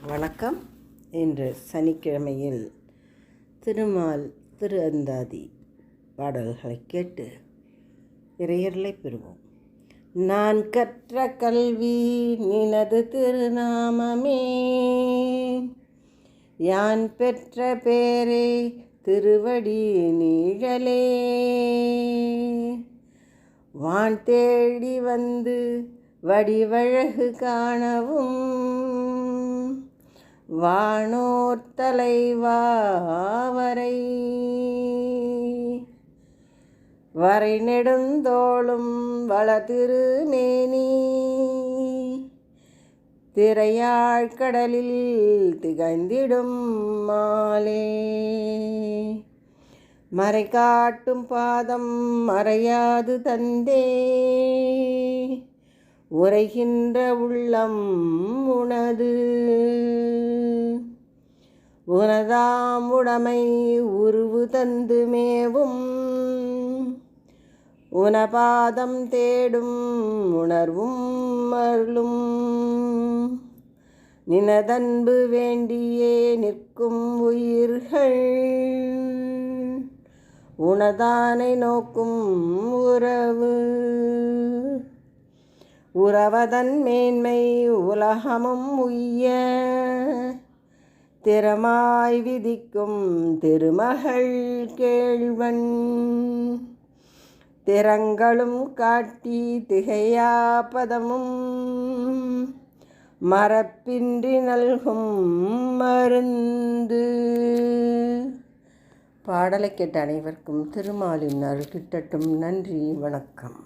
வணக்கம். இன்று சனிக்கிழமையில் திருமால் திரு அந்தாதி பாடல்களை கேட்டு இறையருளை பெறுவோம். நான் கற்ற கல்வி நினது திருநாமமே, யான் பெற்ற பேரே திருவடி நீழலே. வான் தேடி வந்து வடிவழகு காணவும், வானோர் தலைவா வரை வரை நெடுந்தோளும் வளதிருமேனி, திரையாழ்கடலில் திகழ்ந்திடும் மாலே. மறை காட்டும் பாதம் மறையாது தந்தே, உரைகின்ற உள்ளம் உனது. உனதாம் உடைமை உருவு தந்து மேவும், உனபாதம் தேடும் உணர்வும் அருளும். நினதன்பு வேண்டியே நிற்கும் உயிர்கள், உனதானை நோக்கும் உறவு. உறவதன் மேன்மை உலகமும் உய்ய, திறமாய் விதிக்கும் திருமகள் கேள்வன். திறங்களும் காட்டி திகையா பதமும், மறப்பின்றி நல்கும் மருந்து. பாடலை கேட்ட அனைவருக்கும் திருமாலின் அருள் கிட்டட்டும். நன்றி, வணக்கம்.